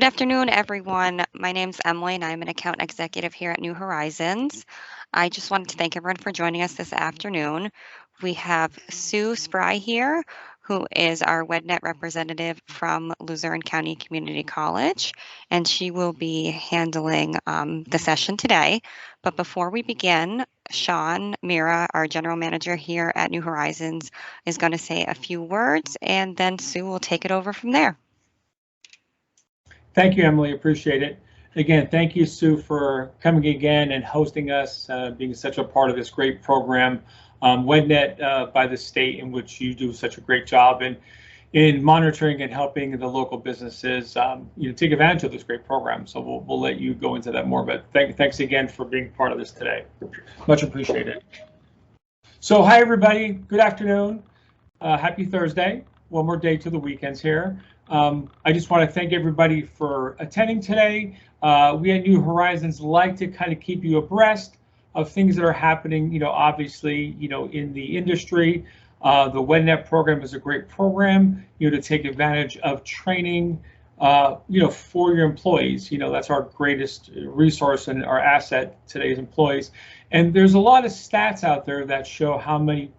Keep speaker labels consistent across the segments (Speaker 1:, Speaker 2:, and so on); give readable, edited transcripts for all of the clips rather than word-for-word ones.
Speaker 1: Good afternoon, everyone. My name's Emily, and I'm an account executive here at New Horizons. I just wanted to thank everyone for joining us this afternoon. We have Sue Spry here, who is our WEDnet representative from Luzerne County Community College, and she will be handling the session today. But before we begin, Sean Mira, our general manager here at New Horizons, is going to say a few words, and then Sue will take it over from there.
Speaker 2: Thank you, Emily. Appreciate it. Again, thank you, Sue, for coming again and hosting us, being such a part of this great program, WEDnet by the state, in which you do such a great job in monitoring and helping the local businesses, take advantage of this great program. So we'll let you go into that more. But thanks again for being part of this today. Much appreciated. So hi, everybody. Good afternoon. Happy Thursday. One more day to the weekends here. I just want to thank everybody for attending today. We at New Horizons like to kind of keep you abreast of things that are happening, obviously, in the industry. The WEDnet program is a great program, to take advantage of training, for your employees. That's our greatest resource and our asset, today's employees. And there's a lot of stats out there that show how many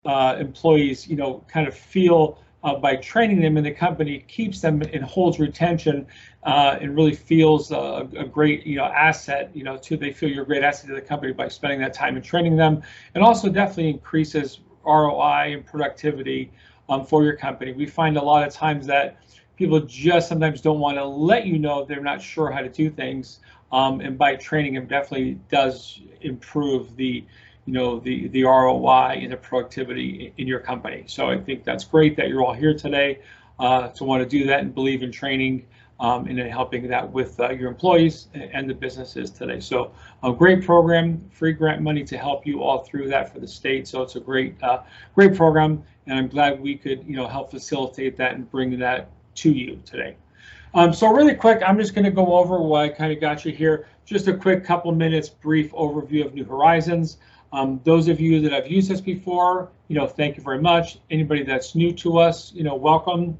Speaker 2: employees, kind of feel by training them, and the company keeps them and holds retention and really feels a great asset, they feel you're a great asset to the company by spending that time and training them, and also definitely increases ROI and productivity for your company. We find a lot of times that people just sometimes don't want to let you know they're not sure how to do things, and by training them definitely does improve the ROI and the productivity in your company. So I think that's great that you're all here today to want to do that and believe in training and in helping that with your employees and the businesses today. So a great program, free grant money to help you all through that for the state. So it's a great program, and I'm glad we could help facilitate that and bring that to you today. So really quick, I'm just going to go over what I kind of got you here. Just a quick couple minutes, brief overview of New Horizons. Those of you that have used this before, thank you very much. Anybody that's new to us, welcome.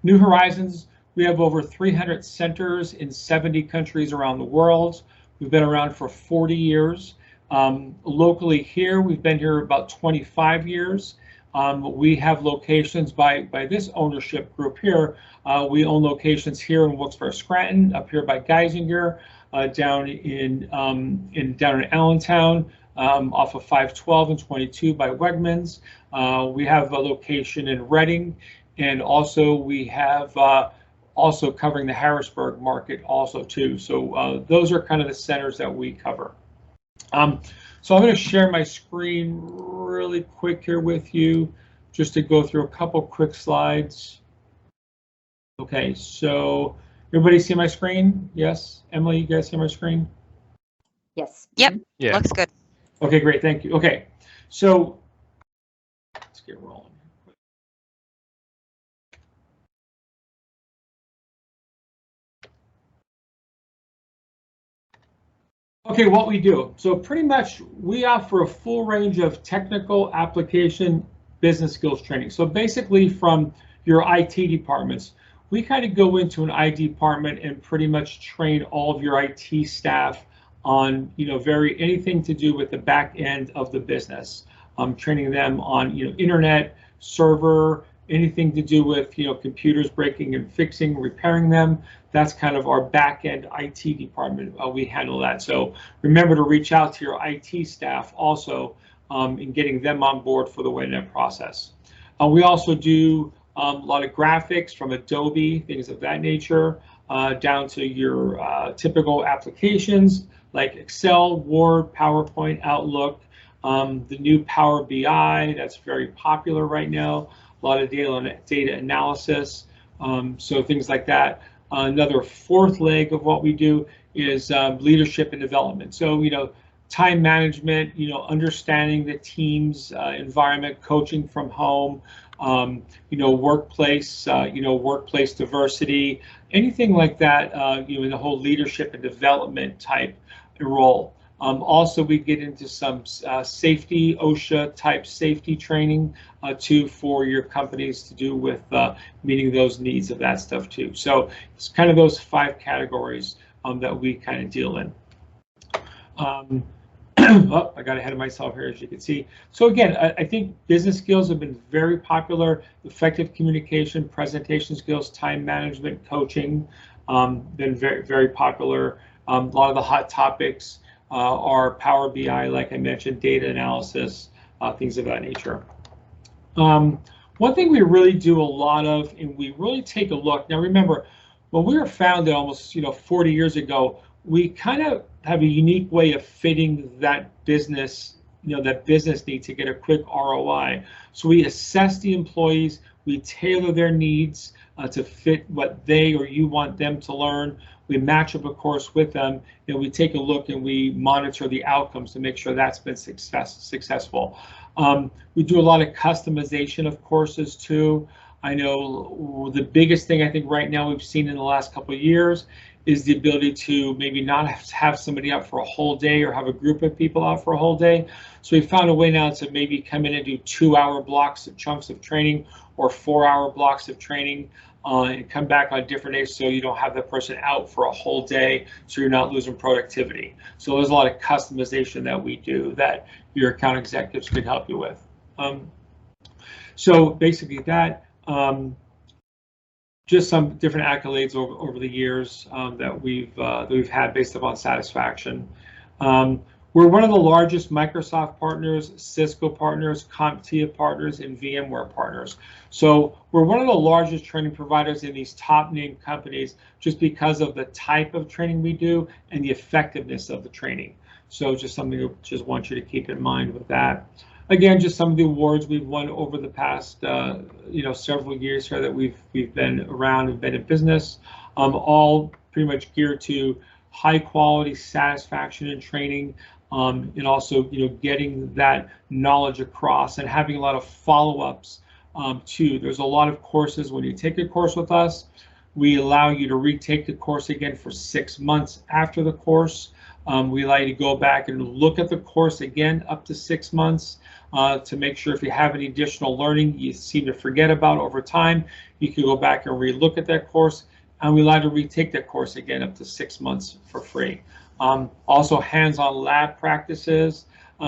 Speaker 2: New Horizons, we have over 300 centers in 70 countries around the world. We've been around for 40 years. Locally here, we've been here about 25 years. We have locations by this ownership group here. We own locations here in Wilkes-Barre, Scranton, up here by Geisinger, down in Allentown, off of 512 and 22 by Wegmans. We have a location in Reading, and also we have also covering the Harrisburg market also too. So those are kind of the centers that we cover. So I'm going to share my screen really quick here with you, just to go through a couple quick slides. Okay, so everybody see my screen? Yes, Emily, you guys see my screen?
Speaker 3: Yes.
Speaker 1: Yep. Yeah. Looks good.
Speaker 2: Okay, great, thank you. Okay, so let's get rolling. Okay, what we do. So pretty much we offer a full range of technical application business skills training. So basically from your IT departments, we kind of go into an IT department and pretty much train all of your IT staff on, anything to do with the back end of the business. Training them on, internet, server, anything to do with, computers breaking and fixing, repairing them. That's kind of our back end IT department. We handle that. So remember to reach out to your IT staff also in getting them on board for the WEDnet process. We also do a lot of graphics from Adobe, things of that nature, down to your typical applications like Excel, Word, PowerPoint, Outlook, the new Power BI, that's very popular right now, a lot of data analysis, so things like that. Another fourth leg of what we do is leadership and development. So, time management, understanding the team's environment, coaching from home, workplace, workplace diversity, anything like that, in the whole leadership and development type role. Also, we get into some safety, OSHA type safety training too for your companies to do with meeting those needs of that stuff too. So it's kind of those 5 categories that we kind of deal in. Oh, I got ahead of myself here, as you can see. So again, I think business skills have been very popular. Effective communication, presentation skills, time management, coaching, been very, very popular. A lot of the hot topics are Power BI, like I mentioned, data analysis, things of that nature. One thing we really do a lot of, and we really take a look. Now, remember, when we were founded almost 40 years ago, we kind of have a unique way of fitting that business, that business need to get a quick ROI. So we assess the employees, we tailor their needs to fit what they or you want them to learn. We match up a course with them, and we take a look and we monitor the outcomes to make sure that's been successful. We do a lot of customization of courses too. I know the biggest thing I think right now we've seen in the last couple of years is the ability to maybe not have somebody out for a whole day or have a group of people out for a whole day. So we found a way now to maybe come in and do 2-hour blocks of chunks of training or 4-hour blocks of training and come back on different days so you don't have that person out for a whole day so you're not losing productivity. So there's a lot of customization that we do that your account executives can help you with. So basically that. Just some different accolades over the years that we've had based upon satisfaction. We're one of the largest Microsoft partners, Cisco partners, CompTIA partners, and VMware partners. So we're one of the largest training providers in these top name companies just because of the type of training we do and the effectiveness of the training. So just something I just want you to keep in mind with that. Again, just some of the awards we've won over the past, several years here that we've been around and been in business, all pretty much geared to high quality satisfaction and training, and also, getting that knowledge across and having a lot of follow-ups too. There's a lot of courses. When you take a course with us, we allow you to retake the course again for 6 months after the course. We allow you to go back and look at the course again up to 6 months to make sure if you have any additional learning you seem to forget about over time, you can go back and re-look at that course, and we allow you to retake that course again up to 6 months for free. Also hands-on lab practices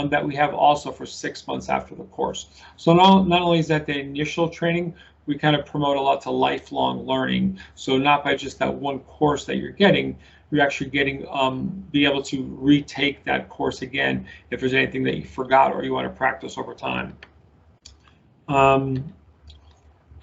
Speaker 2: that we have also for 6 months after the course. So not only is that the initial training, we kind of promote a lot to lifelong learning. So not by just that one course that you're getting, you're actually getting be able to retake that course again if there's anything that you forgot or you want to practice over time.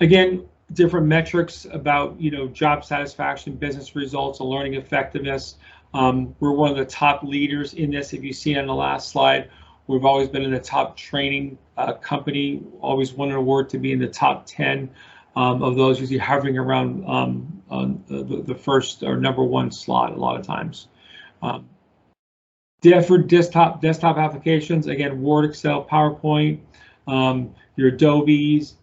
Speaker 2: Again, different metrics about job satisfaction, business results, and learning effectiveness. We're one of the top leaders in this. If you see on the last slide, we've always been in the top training company, always won an award to be in the top 10 of those, usually hovering around the first or #1 slot a lot of times. For desktop applications, again, Word, Excel, PowerPoint, your Adobe's,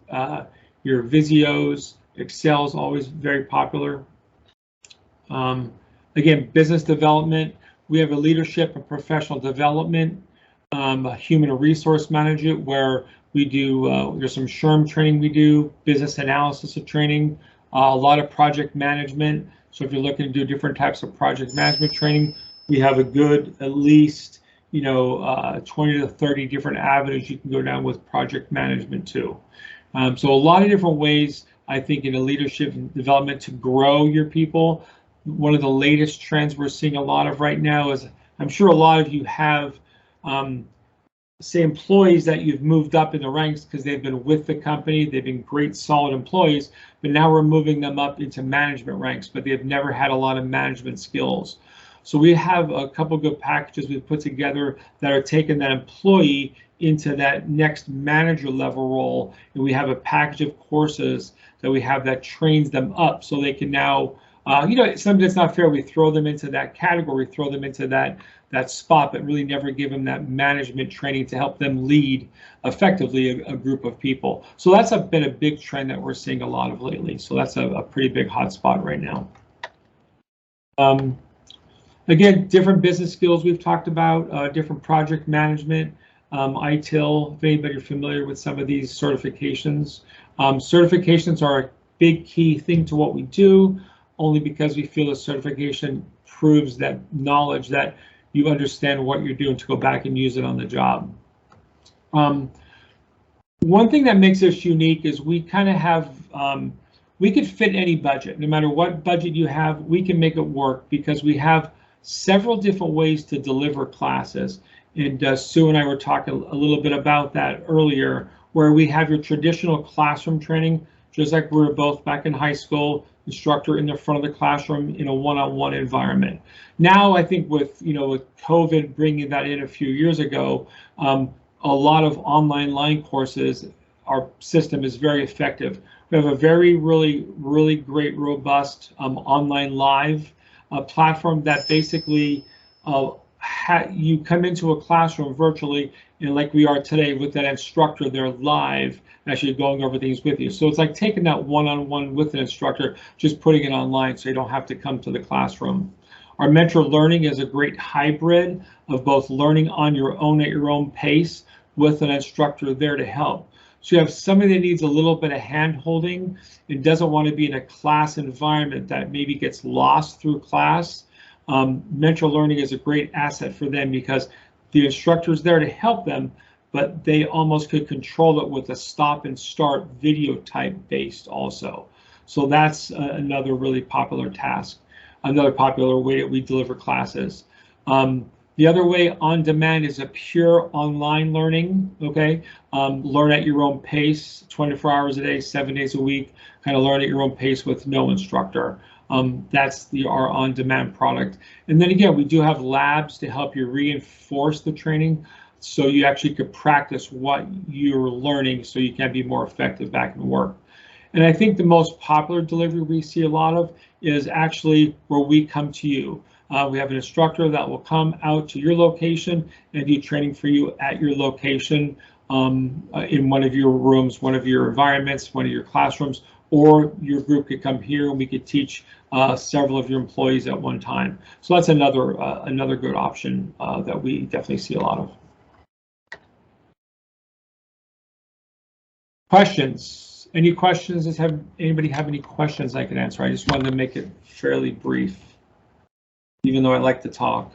Speaker 2: your Visios, Excel is always very popular. Again, business development, we have a leadership and professional development, a human resource manager where we do, there's some SHRM training we do, business analysis of training, a lot of project management. So if you're looking to do different types of project management training, we have a good, at least, 20 to 30 different avenues you can go down with project management too. So a lot of different ways, I think, in the leadership and development to grow your people. One of the latest trends we're seeing a lot of right now is, I'm sure a lot of you have, say, employees that you've moved up in the ranks because they've been with the company, they've been great, solid employees, but now we're moving them up into management ranks, but they've never had a lot of management skills. So we have a couple good packages we've put together that are taking that employee into that next manager level role, and we have a package of courses that we have that trains them up so they can now, something that's not fair, we throw them into that category, throw them into that spot, but really never give them that management training to help them lead effectively a group of people. So that's been a big trend that we're seeing a lot of lately. So that's a pretty big hot spot right now. Again, different business skills we've talked about, different project management, ITIL, if anybody are familiar with some of these certifications. Certifications are a big key thing to what we do, only because we feel a certification proves that knowledge that you understand what you're doing to go back and use it on the job. One thing that makes us unique is we kind of have, we could fit any budget. No matter what budget you have, we can make it work because we have several different ways to deliver classes. And Sue and I were talking a little bit about that earlier, where we have your traditional classroom training, just like we were both back in high school, instructor in the front of the classroom in a one-on-one environment. Now, I think with COVID bringing that in a few years ago, a lot of online courses, our system is very effective. We have a really great, robust online live platform that basically you come into a classroom virtually, and like we are today with that instructor, they're live actually going over things with you. So it's like taking that one-on-one with an instructor, just putting it online so you don't have to come to the classroom. Our mentor learning is a great hybrid of both learning on your own at your own pace with an instructor there to help. So you have somebody that needs a little bit of hand holding and doesn't want to be in a class environment that maybe gets lost through class. Mentor learning is a great asset for them because the instructor is there to help them, but they almost could control it with a stop and start video type based also. So that's another really popular task, another popular way that we deliver classes. The other way, on demand, is a pure online learning, okay? Learn at your own pace, 24 hours a day, 7 days a week, kind of learn at your own pace with no instructor. That's our on-demand product. And then again, we do have labs to help you reinforce the training so you actually could practice what you're learning so you can be more effective back in work. And I think the most popular delivery we see a lot of is actually where we come to you. We have an instructor that will come out to your location and do training for you at your location in one of your rooms, one of your environments, one of your classrooms, or your group could come here and we could teach several of your employees at one time. So that's another good option that we definitely see a lot of. Questions? Any questions? Anybody have any questions I can answer? I just wanted to make it fairly brief, even though I like to talk.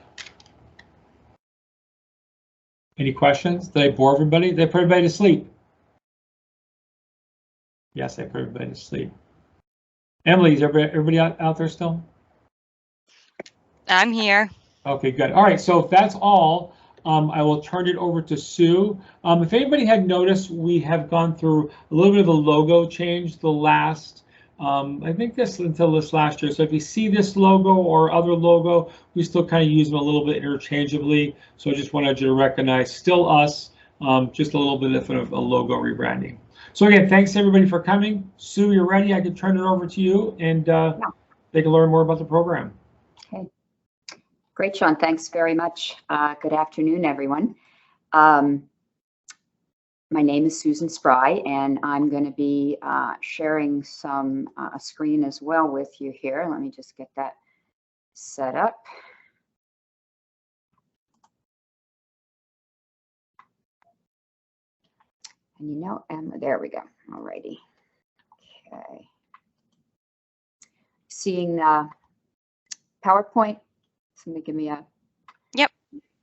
Speaker 2: Any questions? Did I bore everybody? Did I put everybody to sleep? Yes, I put everybody to sleep. Emily, is everybody out there still?
Speaker 1: I'm here.
Speaker 2: Okay, good. All right, so if that's all, I will turn it over to Sue. If anybody had noticed, we have gone through a little bit of a logo change the last, I think until this last year. So if you see this logo or other logo, we still kind of use them a little bit interchangeably. So I just wanted you to recognize still us, just a little bit of a logo rebranding. So again, thanks everybody for coming. Sue, you're ready. I can turn it over to you and they can learn more about the program.
Speaker 3: Okay. Great, Sean. Thanks very much. Good afternoon, everyone. My name is Susan Spry, and I'm going to be sharing a screen as well with you here. Let me just get that set up. And there we go. All righty. Okay. Seeing PowerPoint. Somebody give me a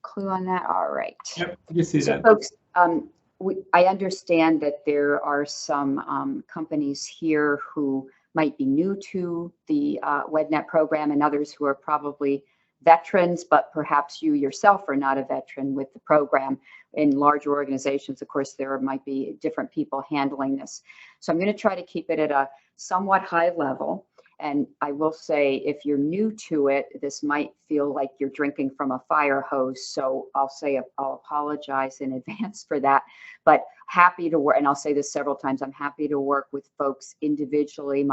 Speaker 3: clue on that. All right.
Speaker 2: Yep, you see that.
Speaker 3: Folks, I understand that there are some companies here who might be new to the WEDnet program and others who are probably veterans, but perhaps you yourself are not a veteran with the program. In larger organizations, of course, there might be different people handling this. So I'm going to try to keep it at a somewhat high level. And I will say, if you're new to it, this might feel like you're drinking from a fire hose. So I'll apologize in advance for that, but happy to work. And I'll say this several times, I'm happy to work with folks individually.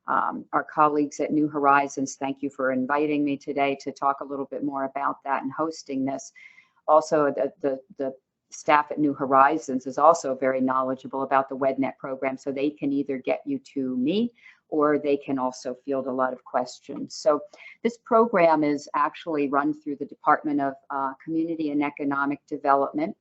Speaker 3: Our colleagues at New Horizons, thank you for inviting me today to talk a little bit more about that and hosting this. Also, the staff at New Horizons is also very knowledgeable about the WEDnet program, so they can either get you to me or they can also field a lot of questions. So this program is actually run through the Department of Community and Economic Development.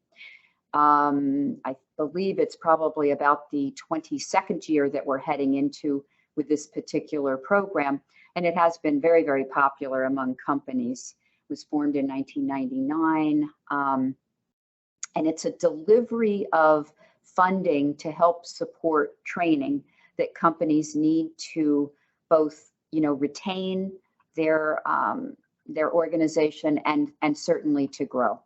Speaker 3: I believe it's probably about the 22nd year that we're heading into with this particular program, and it has been very, very popular among companies. It was formed in 1999, and it's a delivery of funding to help support training that companies need to both, retain their organization and certainly to grow.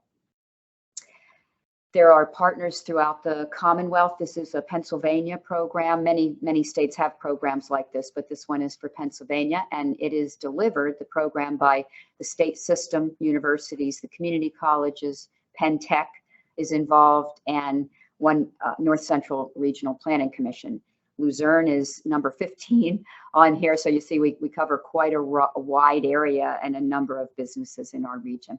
Speaker 3: There are partners throughout the Commonwealth. This is a Pennsylvania program. Many states have programs like this, but this one is for Pennsylvania, and it is delivered, the program, by the state system, universities, the community colleges, Penn Tech is involved, and one North Central Regional Planning Commission. Luzerne is number 15 on here, so you see we cover quite a wide area and a number of businesses in our region.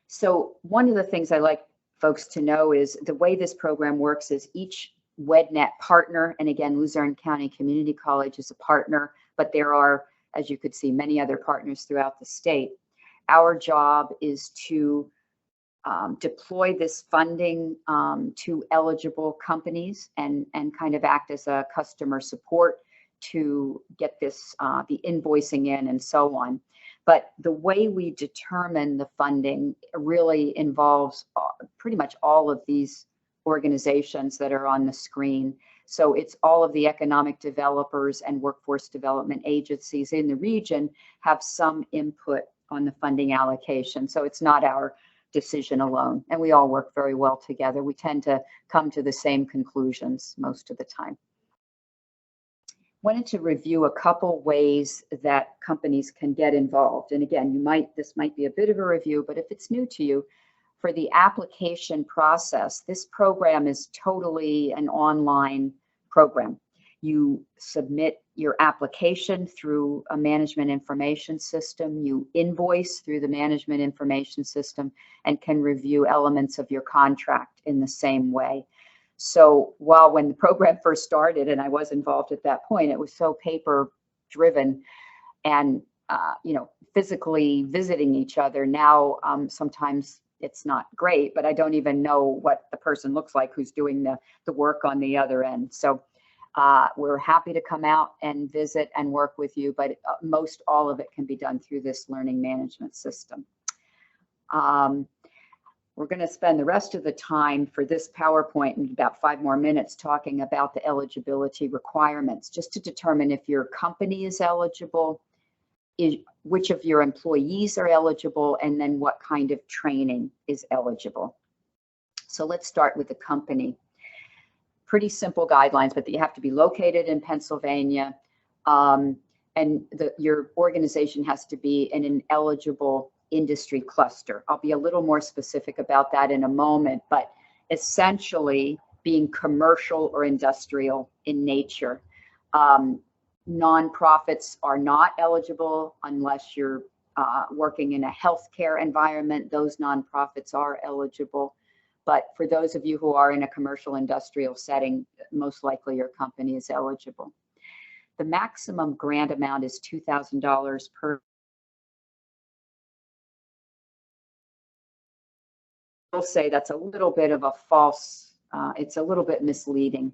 Speaker 3: So one of the things I like folks to know is the way this program works is each WEDnet partner, and again, Luzerne County Community College is a partner, but there are, as you could see, many other partners throughout the state. Our job is to deploy this funding to eligible companies and kind of act as a customer support to get this, the invoicing in and so on. But the way we determine the funding really involves pretty much all of these organizations that are on the screen. So it's all of the economic developers and workforce development agencies in the region have some input on the funding allocation. So it's not our decision alone, and we all work very well together. We tend to come to the same conclusions most of the time. Wanted to review a couple ways that companies can get involved. And again, this might be a bit of a review, but if it's new to you, for the application process, this program is totally an online program. You submit your application through a management information system, you invoice through the management information system, and can review elements of your contract in the same way. So while when the program first started, and I was involved at that point, it was so paper driven and, physically visiting each other. Now, sometimes it's not great, but I don't even know what the person looks like who's doing the work on the other end. So we're happy to come out and visit and work with you, but most all of it can be done through this learning management system. We're going to spend the rest of the time for this PowerPoint in about 5 more minutes talking about the eligibility requirements, just to determine if your company is eligible, which of your employees are eligible, and then what kind of training is eligible. So let's start with the company. Pretty simple guidelines, but you have to be located in Pennsylvania, and your organization has to be in an eligible industry cluster. I'll be a little more specific about that in a moment, but essentially being commercial or industrial in nature. Nonprofits are not eligible unless you're working in a healthcare environment. Those nonprofits are eligible. But for those of you who are in a commercial industrial setting, most likely your company is eligible. The maximum grant amount is $2,000 per. I'll say that's a little bit of a false, it's a little bit misleading.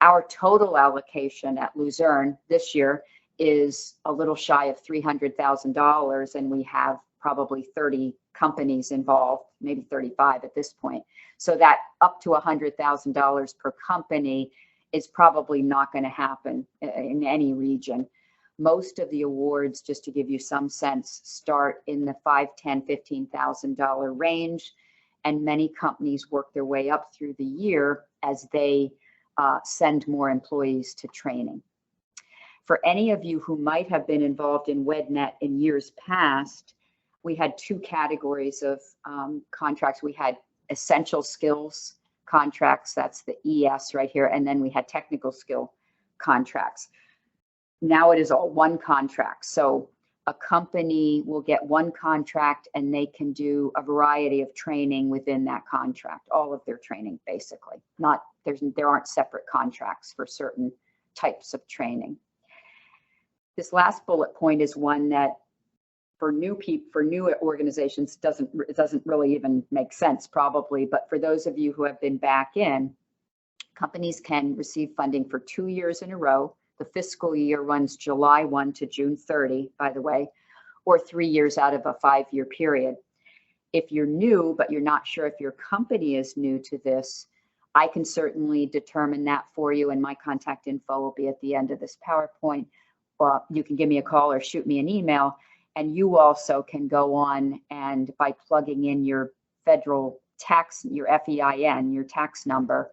Speaker 3: Our total allocation at Luzerne this year is a little shy of $300,000, and we have probably 30 companies involved, maybe 35 at this point. So that up to $100,000 per company is probably not going to happen in any region. Most of the awards, just to give you some sense, start in the $5,000, $10,000, $15,000 range, and many companies work their way up through the year as they send more employees to training. For any of you who might have been involved in WEDnet in years past, we had 2 categories of contracts. We had essential skills contracts, that's the ES right here, and then we had technical skill contracts. Now it is all one contract. So a company will get one contract and they can do a variety of training within that contract, all of their training basically. There aren't separate contracts for certain types of training. This last bullet point is one that for new people, for new organizations, it doesn't really even make sense probably, but for those of you who have been back in, companies can receive funding for 2 years in a row. The fiscal year runs July 1 to June 30, by the way, or 3 years out of a 5-year period. If you're new, but you're not sure if your company is new to this, I can certainly determine that for you, and my contact info will be at the end of this PowerPoint. You can give me a call or shoot me an email, and you also can go on and by plugging in your federal tax, your FEIN, your tax number,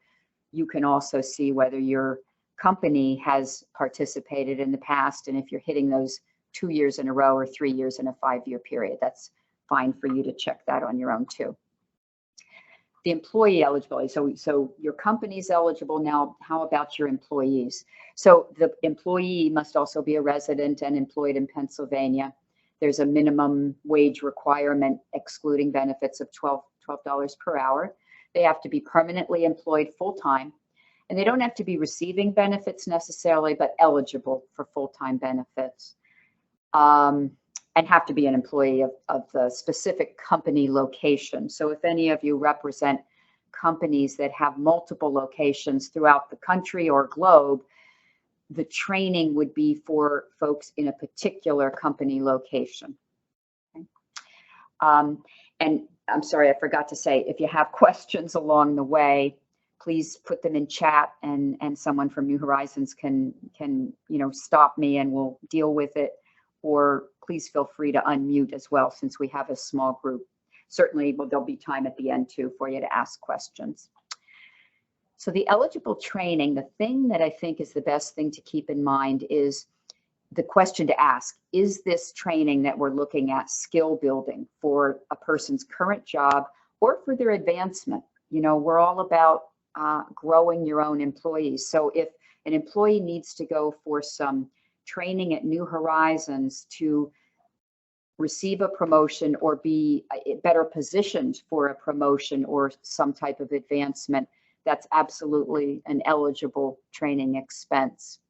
Speaker 3: you can also see whether your company has participated in the past, and if you're hitting those 2 years in a row or 3 years in a 5-year period. That's fine for you to check that on your own too. The employee eligibility. So your company's eligible now. How about your employees? So the employee must also be a resident and employed in Pennsylvania. There's a minimum wage requirement excluding benefits of $12 per hour. They have to be permanently employed full-time, and they don't have to be receiving benefits necessarily, but eligible for full-time benefits. And have to be an employee of the specific company location. So if any of you represent companies that have multiple locations throughout the country or globe, the training would be for folks in a particular company location. Okay. And I'm sorry, I forgot to say, if you have questions along the way, please put them in chat, and someone from New Horizons can stop me and we'll deal with it. Or please feel free to unmute as well, since we have a small group. Certainly, there'll be time at the end too for you to ask questions. So the eligible training, the thing that I think is the best thing to keep in mind is the question to ask: is this training that we're looking at skill building for a person's current job or for their advancement? We're all about growing your own employees. So if an employee needs to go for some training at New Horizons to receive a promotion or be better positioned for a promotion or some type of advancement, that's absolutely an eligible training expense.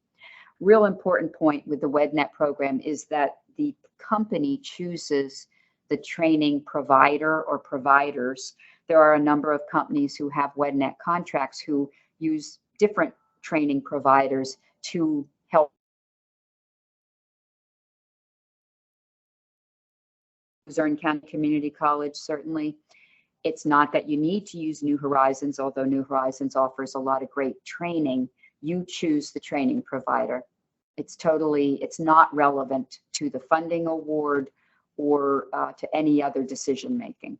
Speaker 3: Real important point with the WEDnet program is that the company chooses the training provider or providers. There are a number of companies who have WEDnet contracts who use different training providers to help. Luzerne County Community College, certainly. It's not that you need to use New Horizons, although New Horizons offers a lot of great training. You choose the training provider. It's not relevant to the funding award or to any other decision making.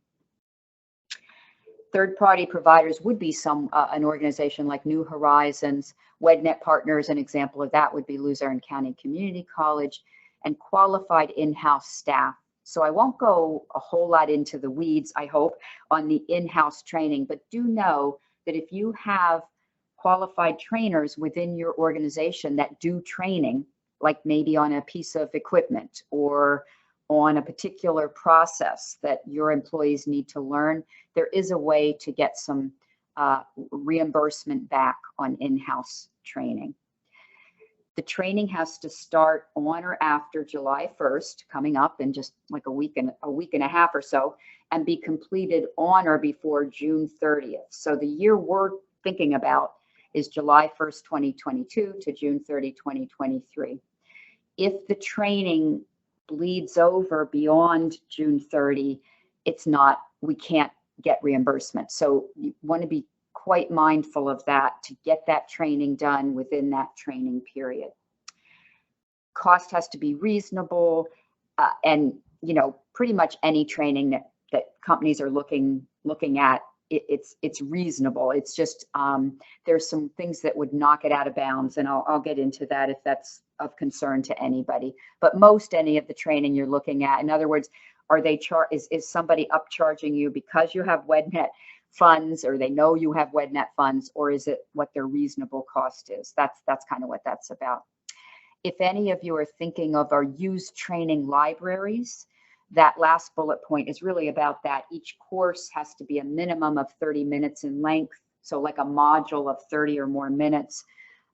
Speaker 3: Third-party providers would be an organization like New Horizons. WEDnet Partners, an example of that would be Luzerne County Community College, and qualified in-house staff. So I won't go a whole lot into the weeds, I hope, on the in-house training, but do know that if you have qualified trainers within your organization that do training, like maybe on a piece of equipment or on a particular process that your employees need to learn, there is a way to get some reimbursement back on in-house training. The training has to start on or after July 1st, coming up in just like a week and a half or so, and be completed on or before June 30th. So the year we're thinking about is July 1st, 2022 to June 30, 2023. If the training bleeds over beyond June 30, we can't get reimbursement. So you want to be quite mindful of that to get that training done within that training period. Cost has to be reasonable, and pretty much any training that companies are looking at, it's reasonable. It's just there's some things that would knock it out of bounds, and I'll get into that if that's of concern to anybody. But any of the training you're looking at, in other words, is somebody upcharging you because you have WEDnet funds, or they know you have WEDnet funds, or is it what their reasonable cost is? That's kind of what that's about. If any of you are thinking of our used training libraries, that last bullet point is really about that. Each course has to be a minimum of 30 minutes in length, so like a module of 30 or more minutes.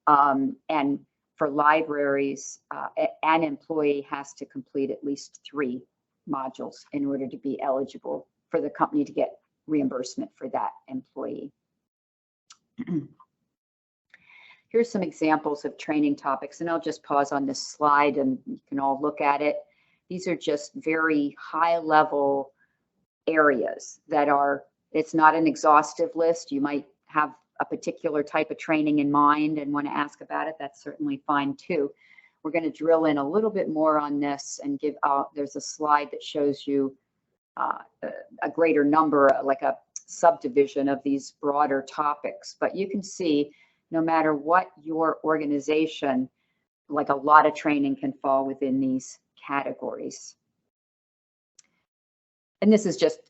Speaker 3: And for libraries, an employee has to complete at least 3 modules in order to be eligible for the company to get reimbursement for that employee. Here's some examples of training topics, and I'll just pause on this slide and you can all look at it. These are just very high level areas that are, it's not an exhaustive list. You might have a particular type of training in mind and want to ask about it. That's certainly fine too. We're going to drill in a little bit more on this and give out, there's a slide that shows you a greater number, like a subdivision of these broader topics. But you can see no matter what your organization, like a lot of training can fall within these categories. And this is just,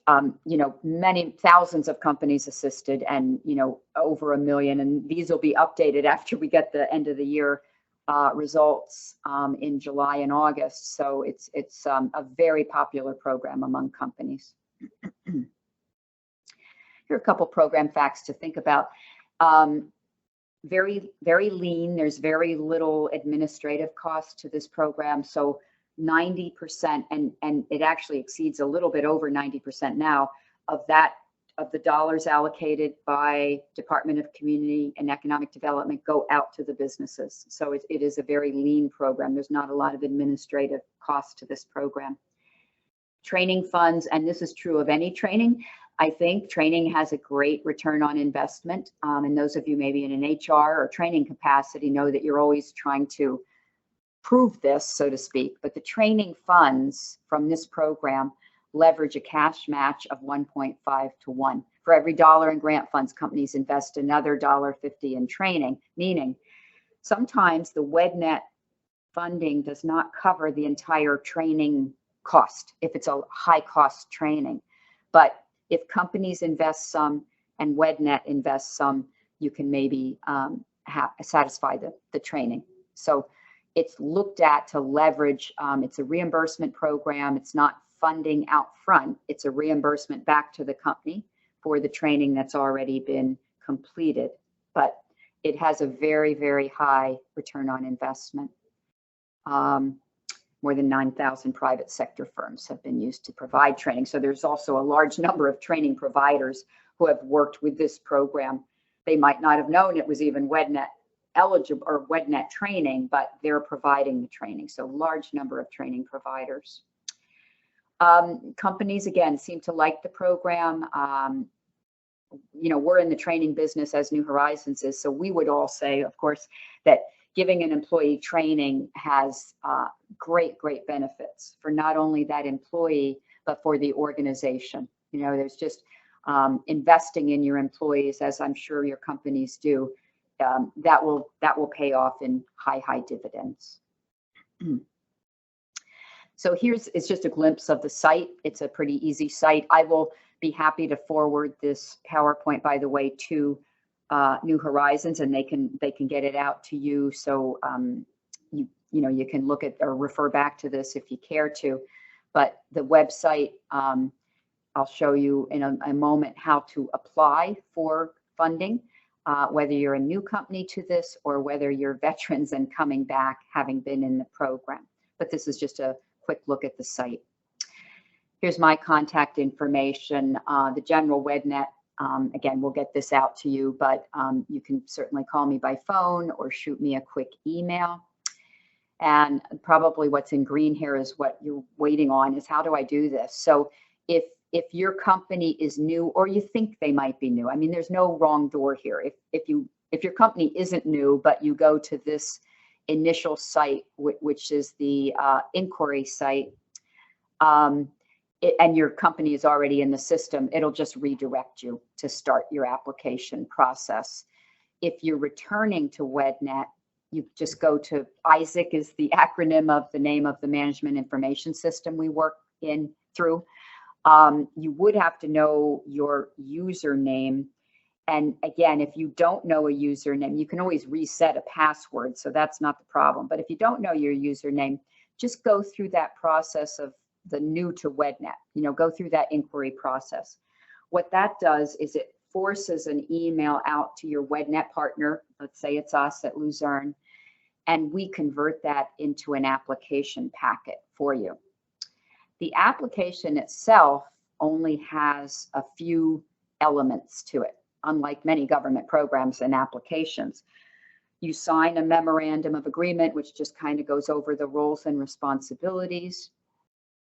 Speaker 3: you know, many thousands of companies assisted and, you know, over 1 million. And these will be updated after we get the end of the year results in July and August. So it's a very popular program among companies. Here are a couple program facts to think about. Very, very lean. There's very little administrative cost to this program. So 90%, and it actually exceeds a little bit over 90% now of the dollars allocated by Department of Community and Economic Development go out to the businesses. So it is a very lean program. There's not a lot of administrative cost to this program. Training funds, and this is true of any training. I think training has a great return on investment. And those of you maybe in an HR or training capacity know that you're always trying to prove this, so to speak. But the training funds from this program leverage a cash match of 1.5 to 1. For every dollar in grant funds, companies invest another $1.50 in training, meaning sometimes the WEDnet funding does not cover the entire training cost if it's a high cost training. But if companies invest some and WEDnet invests some, you can maybe satisfy the training. So it's looked at to leverage, it's a reimbursement program. It's not funding out front. It's a reimbursement back to the company for the training that's already been completed. But it has a very, very high return on investment. More than 9,000 private sector firms have been used to provide training. So there's also a large number of training providers who have worked with this program. They might not have known it was even WEDnet eligible or WEDnet training, but they're providing the training. So large number of training providers. Companies, again, seem to like the program. You know, we're in the training business as New Horizons is, so we would all say, of course, that giving an employee training has great, great benefits for not only that employee, but for the organization. You know, there's just investing in your employees, as I'm sure your companies do, that will pay off in high dividends. So it's just a glimpse of the site. It's a pretty easy site. I will be happy to forward this PowerPoint, by the way, to New Horizons, and they can get it out to you. So you know, you can look at or refer back to this if you care to. But the website, I'll show you in a moment how to apply for funding, whether you're a new company to this or whether you're veterans and coming back having been in the program. But this is just a quick look at the site. Here's my contact information. The general WEDnet, again, we'll get this out to you, but you can certainly call me by phone or shoot me a quick email. And probably what's in green here is what you're waiting on is how do I do this? So if your company is new or you think they might be new, I mean, there's no wrong door here. If your company isn't new, but you go to this initial site, which is the inquiry site, and your company is already in the system, it'll just redirect you to start your application process. If you're returning to WEDnet, you just go to ISAC is the acronym of the name of the management information system we work through. You would have to know your username. And again, if you don't know a username, you can always reset a password. So that's not the problem. But if you don't know your username, just go through that process of the new to WEDnet, you know, go through that inquiry process. What that does is it forces an email out to your WEDnet partner. Let's say it's us at Luzerne, and we convert that into an application packet for you. The application itself only has a few elements to it, unlike many government programs and applications. You sign a memorandum of agreement, which just kind of goes over the roles and responsibilities.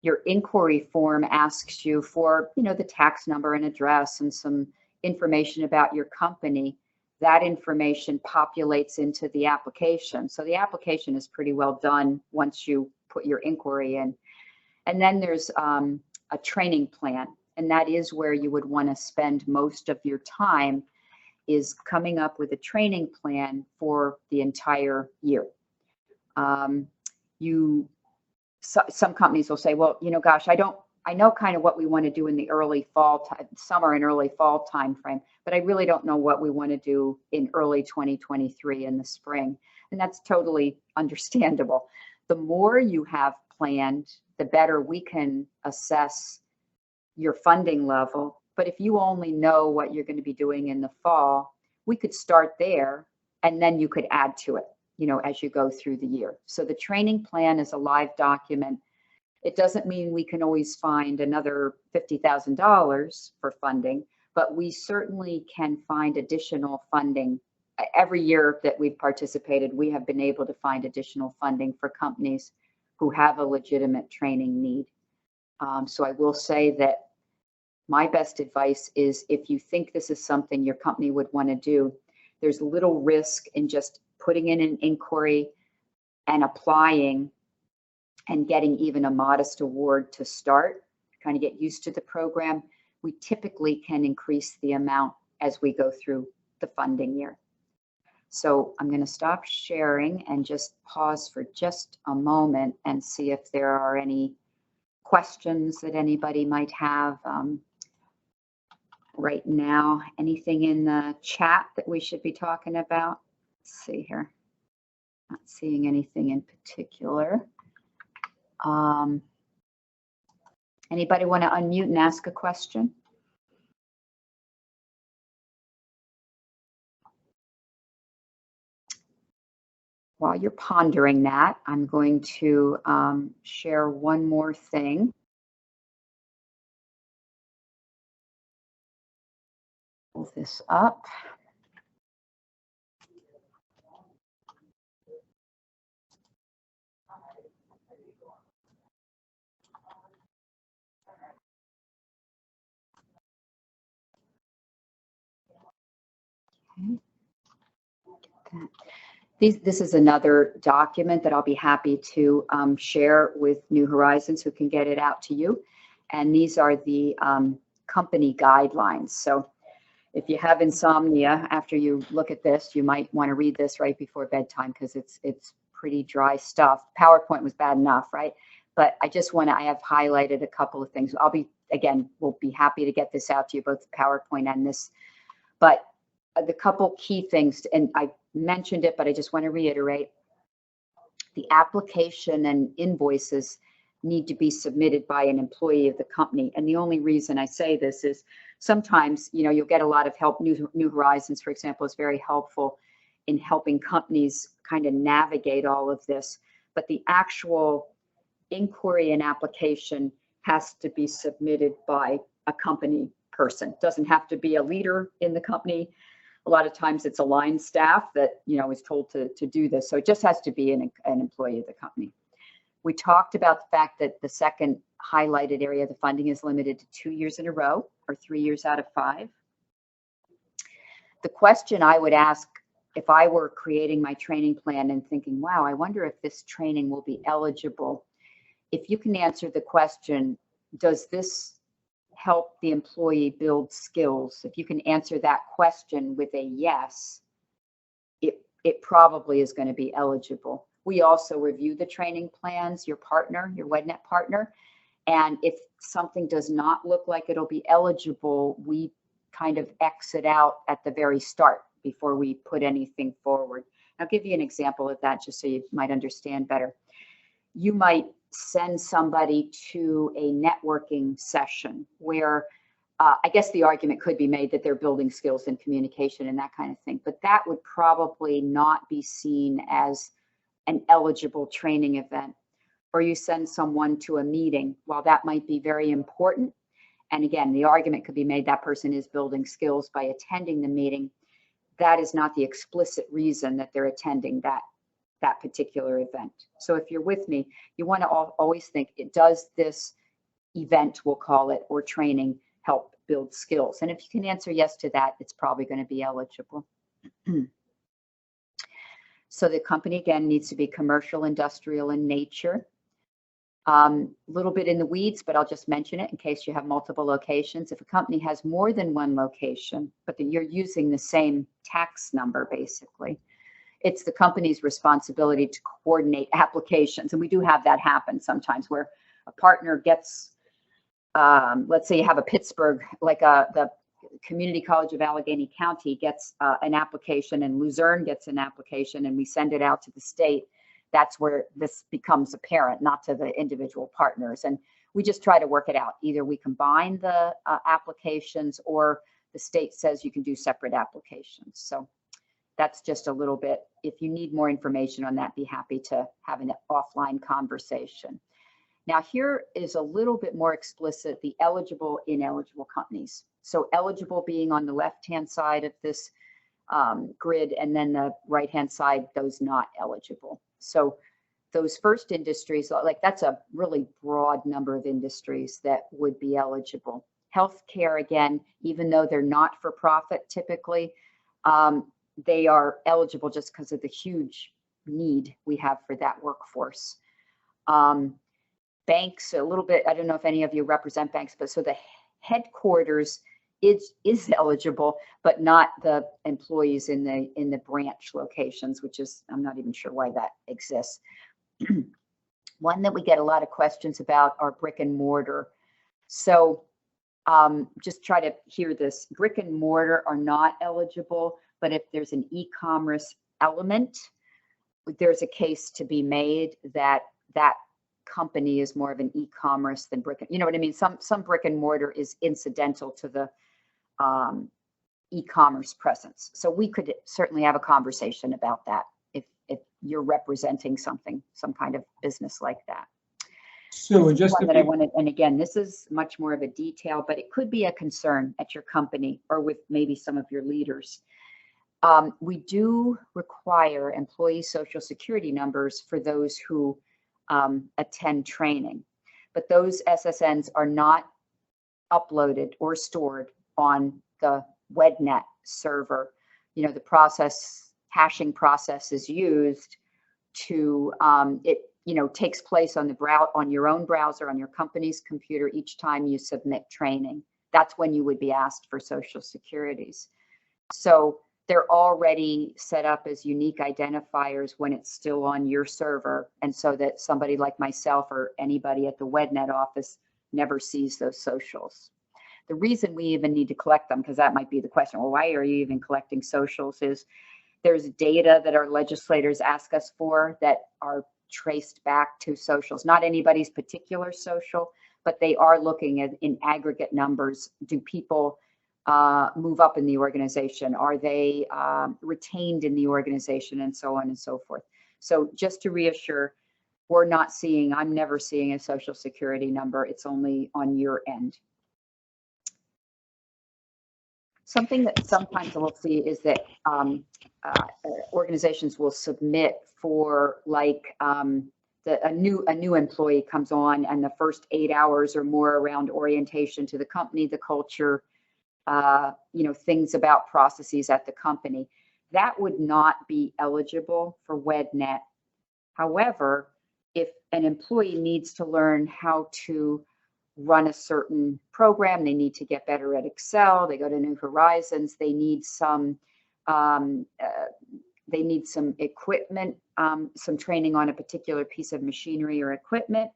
Speaker 3: Your inquiry form asks you for, the tax number and address and some information about your company. That information populates into the application. So the application is pretty well done once you put your inquiry in. And then there's a training plan, and that is where you would want to spend most of your time, is coming up with a training plan for the entire year. Some companies will say, well, gosh, I know kind of what we want to do in the early fall, summer and early fall timeframe, but I really don't know what we want to do in early 2023 in the spring. And that's totally understandable. The more you have planned, the better we can assess your funding level. But if you only know what you're going to be doing in the fall, we could start there and then you could add to it, as you go through the year. So the training plan is a live document. It doesn't mean we can always find another $50,000 for funding, but we certainly can find additional funding. Every year that we've participated, we have been able to find additional funding for companies who have a legitimate training need. So I will say that my best advice is, if you think this is something your company would want to do, there's little risk in just putting in an inquiry and applying and getting even a modest award to start, kind of get used to the program. We typically can increase the amount as we go through the funding year. So I'm going to stop sharing and just pause for just a moment and see if there are any questions that anybody might have right now. Anything in the chat that we should be talking about? Let's see here. Not seeing anything in particular. Anybody want to unmute and ask a question? While you're pondering that, I'm going to share one more thing. Pull this up. Okay. This is another document that I'll be happy to share with New Horizons, who can get it out to you. And these are the company guidelines. So if you have insomnia after you look at this, you might want to read this right before bedtime, because it's pretty dry stuff. PowerPoint was bad enough, right? But I have highlighted a couple of things. We'll be happy to get this out to you, both the PowerPoint and this. But the couple key things, and I mentioned it, but I just want to reiterate, the application and invoices need to be submitted by an employee of the company. And the only reason I say this is sometimes, you'll get a lot of help. New Horizons, for example, is very helpful in helping companies kind of navigate all of this. But the actual inquiry and application has to be submitted by a company person. It doesn't have to be a leader in the company. A lot of times it's a line staff that, is told to do this. So it just has to be an employee of the company. We talked about the fact that the second highlighted area, the funding, is limited to 2 years in a row or 3 years out of 5. The question I would ask if I were creating my training plan and thinking, wow, I wonder if this training will be eligible. If you can answer the question, does this help the employee build skills? If you can answer that question with a yes, it probably is going to be eligible. We also review the training plans, your WEDnet partner, and if something does not look like it'll be eligible, we kind of exit out at the very start before we put anything forward. I'll give you an example of that just so you might understand better. You might send somebody to a networking session where I guess the argument could be made that they're building skills in communication and that kind of thing, but that would probably not be seen as an eligible training event. Or you send someone to a meeting, while that might be very important, and again, the argument could be made that person is building skills by attending the meeting, that is not the explicit reason that they're attending that particular event. So if you're with me, you want to always think, does this event, we'll call it, or training help build skills? And if you can answer yes to that, it's probably going to be eligible. So the company, again, needs to be commercial, industrial in nature. A little bit in the weeds, but I'll just mention it in case you have multiple locations. If a company has more than one location, but that you're using the same tax number, basically, it's the company's responsibility to coordinate applications. And we do have that happen sometimes where a partner gets, let's say you have a Pittsburgh, like the Community College of Allegheny County gets an application, and Luzerne gets an application, and we send it out to the state. That's where this becomes apparent, not to the individual partners. And we just try to work it out. Either we combine the applications, or the state says you can do separate applications. So that's just a little bit. If you need more information on that, be happy to have an offline conversation. Now, here is a little bit more explicit, the eligible, ineligible companies. So eligible being on the left-hand side of this grid, and then the right-hand side, those not eligible. So those first industries, like that's a really broad number of industries that would be eligible. Healthcare, again, even though they're not for profit typically, they are eligible just because of the huge need we have for that workforce. Banks, a little bit, I don't know if any of you represent banks, but so the headquarters is eligible, but not the employees in the branch locations, which is, I'm not even sure why that exists. One that we get a lot of questions about are brick and mortar. So just try to hear this. Brick and mortar are not eligible, but if there's an e-commerce element, there's a case to be made that that company is more of an e-commerce than brick. You know what I mean? Some brick and mortar is incidental to the e-commerce presence. So we could certainly have a conversation about that if you're representing some kind of business like that.
Speaker 2: So just
Speaker 3: one that I wanted, and again, this is much more of a detail, but it could be a concern at your company or with maybe some of your leaders. We do require employee social security numbers for those who attend training, but those SSNs are not uploaded or stored on the WEDnet server. You know, the hashing process is used to, it takes place on on your own browser, on your company's computer each time you submit training. That's when you would be asked for social securities. So they're already set up as unique identifiers when it's still on your server, and so that somebody like myself or anybody at the WEDnet office never sees those socials. The reason we even need to collect them, because that might be the question, well, why are you even collecting socials, is there's data that our legislators ask us for that are traced back to socials, not anybody's particular social, but they are looking at in aggregate numbers. Do people move up in the organization? Are they retained in the organization, and so on and so forth? So just to reassure, I'm never seeing a social security number. It's only on your end. Something that sometimes we'll see is that organizations will submit for, like, a new employee comes on, and the first 8 hours or more around orientation to the company, the culture, things about processes at the company. That would not be eligible for WEDnet. However, if an employee needs to learn how to run a certain program, they need to get better at Excel, they go to New Horizons, they need some equipment, some training on a particular piece of machinery or equipment,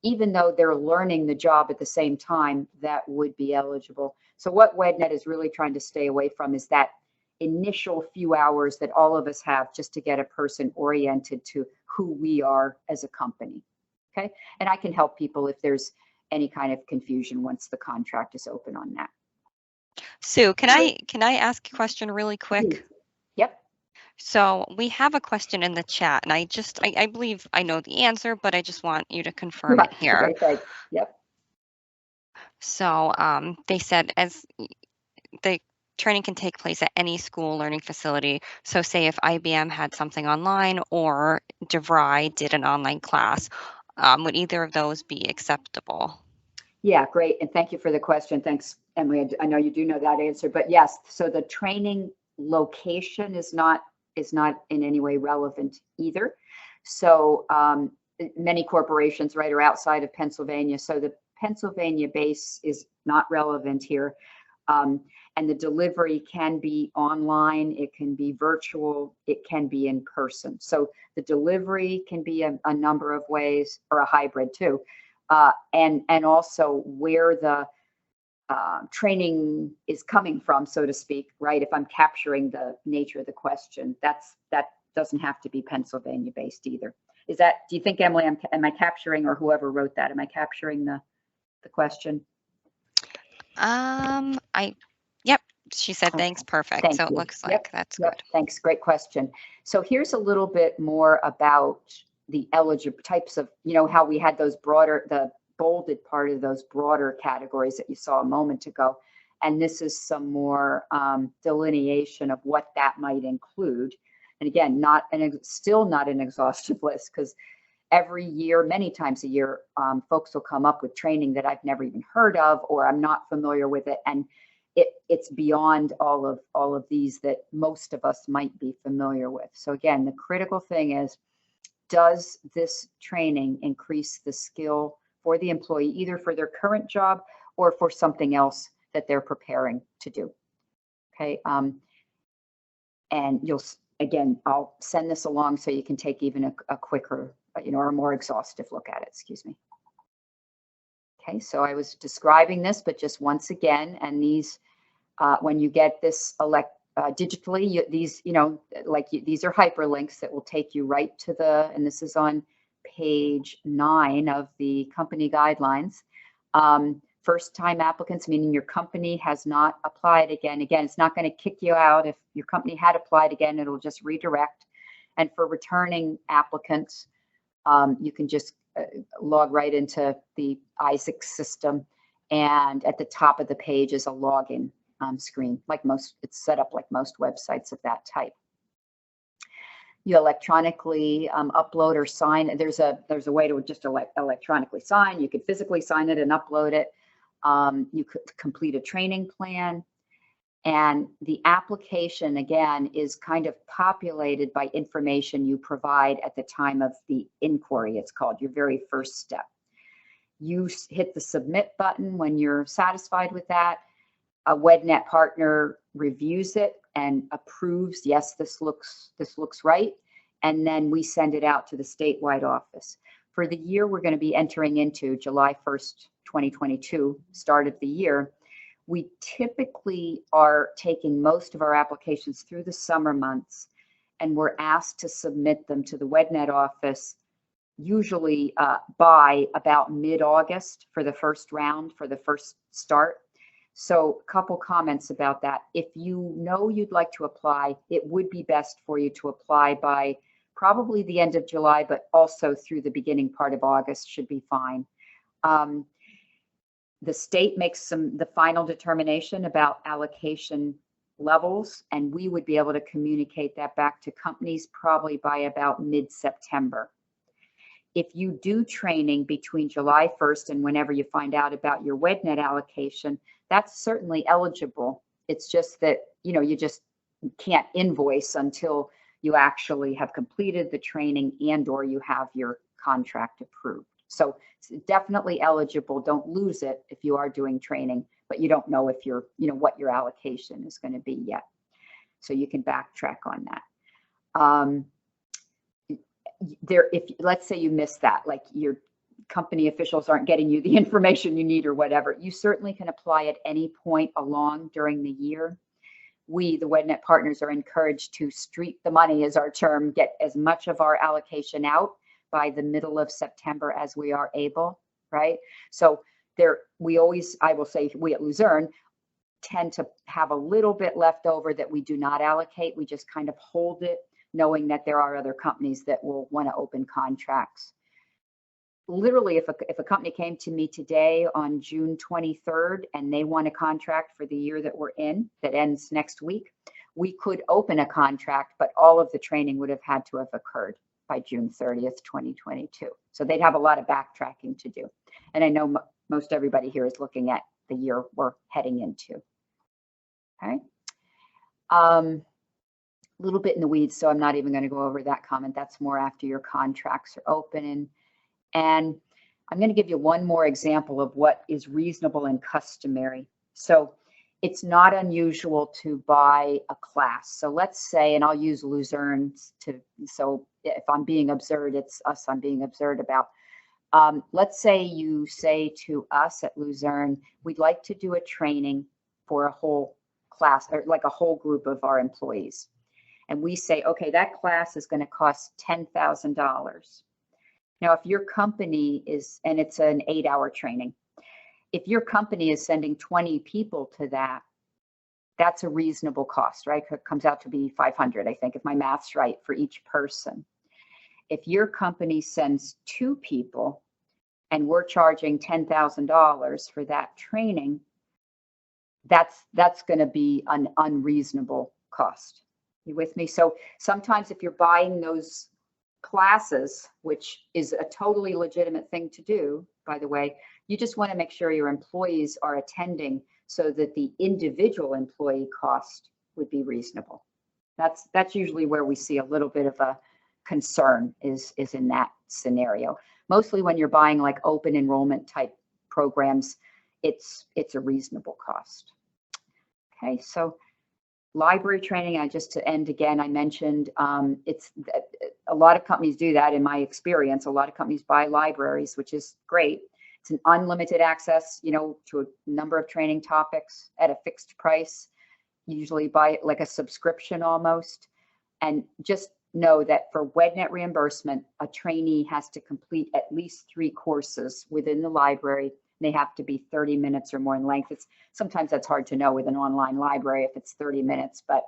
Speaker 3: even though they're learning the job at the same time, that would be eligible. So what WEDnet is really trying to stay away from is that initial few hours that all of us have just to get a person oriented to who we are as a company. Okay, and I can help people if there's any kind of confusion once the contract is open on that.
Speaker 1: Sue, can I ask a question really quick?
Speaker 3: Yep.
Speaker 1: So we have a question in the chat, and I believe I know the answer, but I just want you to confirm it here.
Speaker 3: Okay, thanks. Yep.
Speaker 1: So they said as the training can take place at any school learning facility. So say if IBM had something online or DeVry did an online class, would either of those be acceptable?
Speaker 3: Yeah, great. And thank you for the question. Thanks, Emily. I know you do know that answer, but yes, so the training location is not in any way relevant either. So many corporations, right, are outside of Pennsylvania. So the Pennsylvania base is not relevant here. And the delivery can be online, it can be virtual, it can be in person. So the delivery can be a number of ways, or a hybrid too. And also where the training is coming from, so to speak, right? If I'm capturing the nature of the question, that doesn't have to be Pennsylvania based either. Is that, do you think, Emily, am I capturing, or whoever wrote that, am I capturing the question?
Speaker 1: Yep, she said,
Speaker 3: Okay.
Speaker 1: thanks, perfect.
Speaker 3: Thank
Speaker 1: So it
Speaker 3: you.
Speaker 1: looks
Speaker 3: Yep.
Speaker 1: like that's
Speaker 3: Yep.
Speaker 1: good.
Speaker 3: Thanks. Great question. So here's a little bit more about the eligible types of, how we had those broader, the bolded part of those broader categories that you saw a moment ago. And this is some more delineation of what that might include. And again, still not an exhaustive list, because every year, many times a year, folks will come up with training that I've never even heard of, or I'm not familiar with it. And it's beyond all of these that most of us might be familiar with. So again, the critical thing is, does this training increase the skill for the employee, either for their current job or for something else that they're preparing to do? Okay. And again, I'll send this along so you can take even a quicker, or a more exhaustive look at it, excuse me. Okay, so I was describing this, but just once again, and these, when you get this digitally, these, these are hyperlinks that will take you right to and this is on page 9 of the company guidelines. First-time applicants, meaning your company has not applied again. Again, it's not going to kick you out. If your company had applied again, it'll just redirect. And for returning applicants, you can just log right into the Isaac system. And at the top of the page is a login screen, it's set up like most websites of that type. You electronically upload or sign. There's a way to just electronically sign. You could physically sign it and upload it. You could complete a training plan. And the application, again, is kind of populated by information you provide at the time of the inquiry. It's called your very first step. You hit the submit button when you're satisfied with that. A WEDnet partner reviews it and approves, yes, this looks right. And then we send it out to the statewide office. For the year we're going to be entering into, July 1st, 2022, start of the year, we typically are taking most of our applications through the summer months, and we're asked to submit them to the WEDnet office usually by about mid-August for the first round, for the first start. So a couple comments about that. If you know you'd like to apply, it would be best for you to apply by probably the end of July, but also through the beginning part of August should be fine. The state makes the final determination about allocation levels, and we would be able to communicate that back to companies probably by about mid-September. If you do training between July 1st and whenever you find out about your WEDnet allocation, that's certainly eligible. It's just that, you just can't invoice until you actually have completed the training and or you have your contract approved. So it's definitely eligible. Don't lose it if you are doing training, but you don't know if what your allocation is going to be yet. So you can backtrack on that. If let's say you missed that, like your company officials aren't getting you the information you need or whatever, you certainly can apply at any point along during the year. We, the WEDnet partners, are encouraged to street the money, is our term, get as much of our allocation out by the middle of September as we are able, right? So I will say, we at Luzerne tend to have a little bit left over that we do not allocate. We just kind of hold it, knowing that there are other companies that will want to open contracts. Literally, if a company came to me today on June 23rd and they want a contract for the year that we're in, that ends next week, we could open a contract, but all of the training would have had to have occurred by June 30th, 2022. So they'd have a lot of backtracking to do. And I know most everybody here is looking at the year we're heading into. Okay. A little bit in the weeds, so I'm not even going to go over that comment. That's more after your contracts are open. And I'm going to give you one more example of what is reasonable and customary. So it's not unusual to buy a class. So let's say, and I'll use Luzerne so if I'm being absurd, it's us I'm being absurd about. Let's say you say to us at Luzerne, we'd like to do a training for a whole class, or like a whole group of our employees. And we say, okay, that class is going to cost $10,000. Now, if your company is, and it's an 8-hour training, if your company is sending 20 people to that, that's a reasonable cost, right? It comes out to be 500, I think, if my math's right, for each person. If your company sends 2 people and we're charging $10,000 for that training, that's going to be an unreasonable cost. You with me? So sometimes if you're buying those classes, which is a totally legitimate thing to do, by the way, you just want to make sure your employees are attending so that the individual employee cost would be reasonable. That's usually where we see a little bit of a concern is in that scenario. Mostly when you're buying like open enrollment type programs, it's a reasonable cost. Okay, so library training, and just to end again, I mentioned it's a lot of companies do that. In my experience, a lot of companies buy libraries, which is great. It's an unlimited access, to a number of training topics at a fixed price. You usually buy it like a subscription almost. And just know that for WEDnet reimbursement, a trainee has to complete at least 3 courses within the library. They have to be 30 minutes or more in length. Sometimes that's hard to know with an online library if it's 30 minutes, but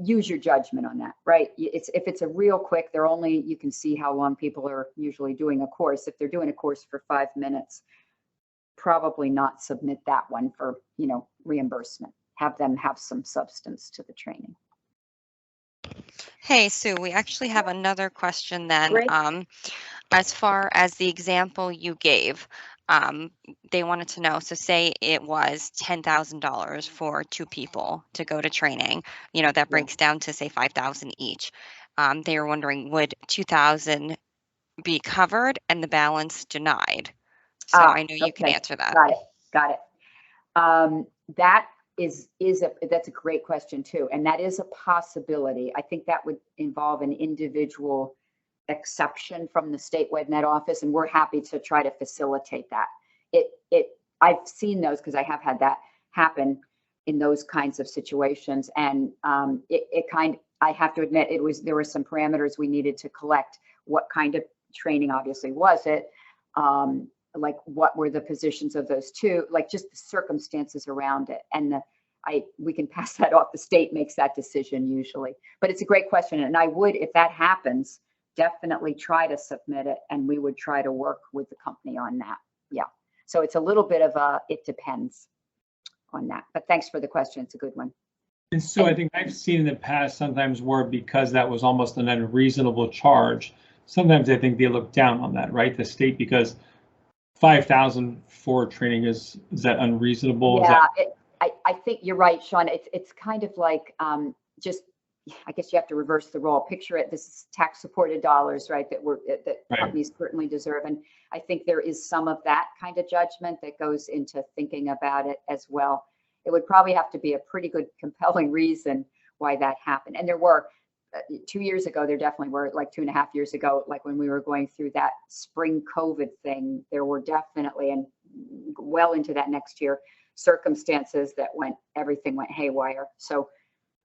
Speaker 3: use your judgment on that, right? If it's a real quick, you can see how long people are usually doing a course. If they're doing a course for 5 minutes, probably not submit that one for, reimbursement. Have them have some substance to the training.
Speaker 1: Hey, Sue, we actually have another question then.
Speaker 3: Great.
Speaker 1: As far as the example you gave, they wanted to know, so say it was $10,000 for 2 people to go to training, that breaks down to say 5,000 each. They were wondering, would 2,000 be covered and the balance denied? So I know you can answer that.
Speaker 3: Got it. That's a great question too. And that is a possibility. I think that would involve an individual exception from the state WEDnet office, and we're happy to try to facilitate that. I've seen those because I have had that happen in those kinds of situations, and I have to admit there were some parameters we needed to collect. What kind of training obviously was it? Like what were the positions of those 2? Like just the circumstances around it, and we can pass that off. The state makes that decision usually, but it's a great question, and I would, if that happens, definitely try to submit it, and we would try to work with the company on that. Yeah. So it's a little bit of it depends on that, but thanks for the question. It's a good one.
Speaker 2: And so I think I've seen in the past sometimes where, because that was almost an unreasonable charge, sometimes I think they look down on that, right? The state, because 5,000 for training is that unreasonable?
Speaker 3: Yeah, I think you're right, Sean. It's kind of like just, I guess you have to reverse the role. Picture it. This is tax supported dollars, right? That
Speaker 2: right.
Speaker 3: Companies certainly deserve. And I think there is some of that kind of judgment that goes into thinking about it as well. It would probably have to be a pretty good, compelling reason why that happened. And there were 2 years ago, there definitely were, like 2.5 years ago, like when we were going through that spring COVID thing, there were definitely, and well into that next year, circumstances that everything went haywire. So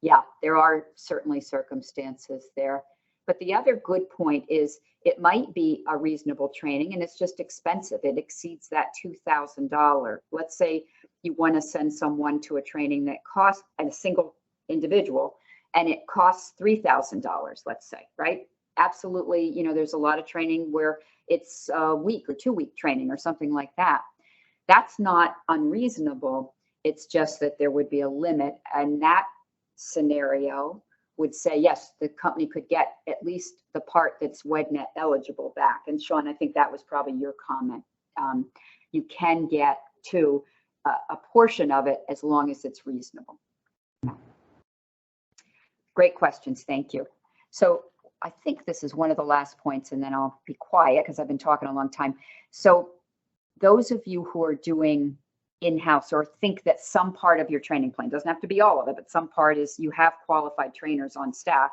Speaker 3: yeah, there are certainly circumstances there. But the other good point is it might be a reasonable training and it's just expensive. It exceeds that $2,000. Let's say you want to send someone to a training that costs a single individual and it costs $3,000, let's say, right? Absolutely, you know, there's a lot of training where it's a week or 2-week training or something like that. That's not unreasonable. It's just that there would be a limit, and that scenario would say, yes, the company could get at least the part that's WEDnet eligible back. And Sean, I think that was probably your comment. You can get to a portion of it as long as it's reasonable. Great questions, thank you. So I think this is one of the last points, and then I'll be quiet because I've been talking a long time. So those of you who are doing in-house or think that some part of your training plan, doesn't have to be all of it, but some part is you have qualified trainers on staff.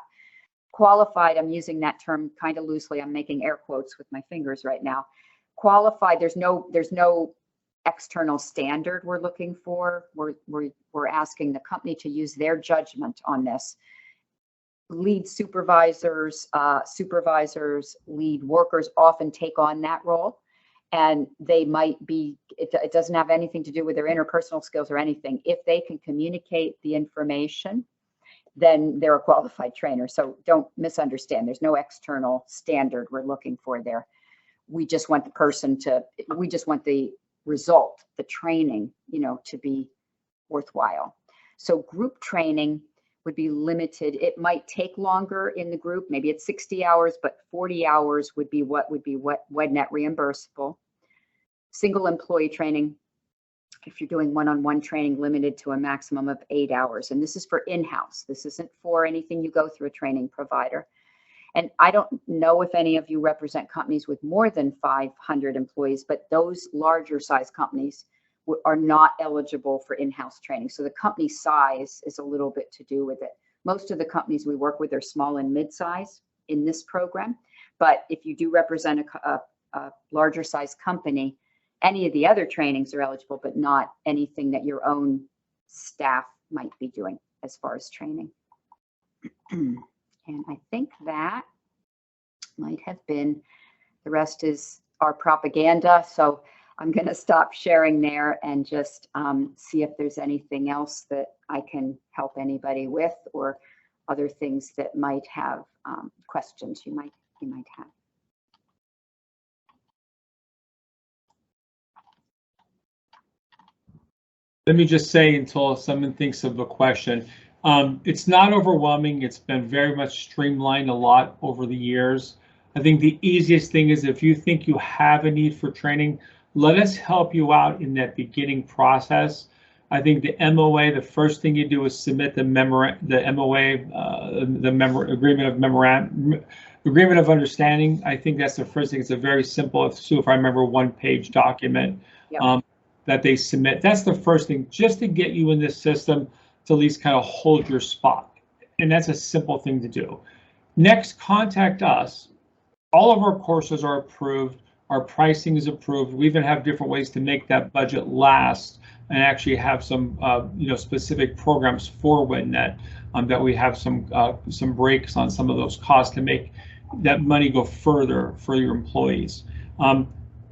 Speaker 3: Qualified, I'm using that term kind of loosely. I'm making air quotes with my fingers right now. Qualified, there's no external standard we're looking for. We're asking the company to use their judgment on this. Lead supervisors, lead workers often take on that role. And they might be, it doesn't have anything to do with their interpersonal skills or anything. If they can communicate the information, then they're a qualified trainer. So don't misunderstand. There's no external standard we're looking for there. We just want the person to, we just want the result, the training, you know, to be worthwhile. So group training would be limited. It might take longer in the group. Maybe it's 60 hours, but 40 hours would be what WEDnet reimbursable. Single employee training, if you're doing one-on-one training, limited to a maximum of 8 hours. And this is for in-house. This isn't for anything you go through a training provider. And I don't know if any of you represent companies with more than 500 employees, but those larger size companies are not eligible for in-house training. So the company size is a little bit to do with it. Most of the companies we work with are small and mid-size in this program. But if you do represent a larger size company, any of the other trainings are eligible, but not anything that your own staff might be doing as far as training. And I think that might have been, the rest is our propaganda. So I'm going to stop sharing there and just see if there's anything else that I can help anybody with, or other things that might have questions you might have.
Speaker 2: Let me just say, until someone thinks of a question, it's not overwhelming. It's been very much streamlined a lot over the years. I think the easiest thing is, if you think you have a need for training, let us help you out in that beginning process. I think the MOA, the first thing you do is submit the MOA, agreement of understanding. I think that's the first thing. It's a very simple, if I remember, one-page document. Yep. That they submit. That's the first thing, just to get you in this system to at least kind of hold your spot. And that's a simple thing to do. Next, contact us. All of our courses are approved. Our pricing is approved. We even have different ways to make that budget last, and actually have some specific programs for WEDnet that we have some breaks on some of those costs to make that money go further for your employees.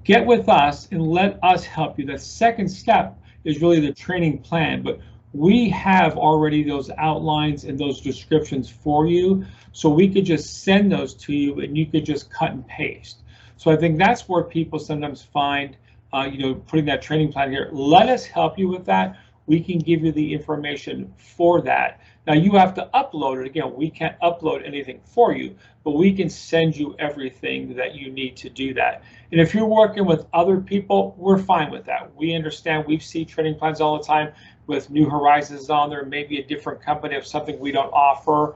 Speaker 2: Get with us and let us help you. The second step is really the training plan, but we have already those outlines and those descriptions for you, so we could just send those to you and you could just cut and paste. So I think that's where people sometimes find, putting that training plan here. Let us help you with that. We can give you the information for that. Now you have to upload it. Again, we can't upload anything for you, but we can send you everything that you need to do that. And if you're working with other people, we're fine with that. We understand. We see training plans all the time with New Horizons on there, maybe a different company of something we don't offer,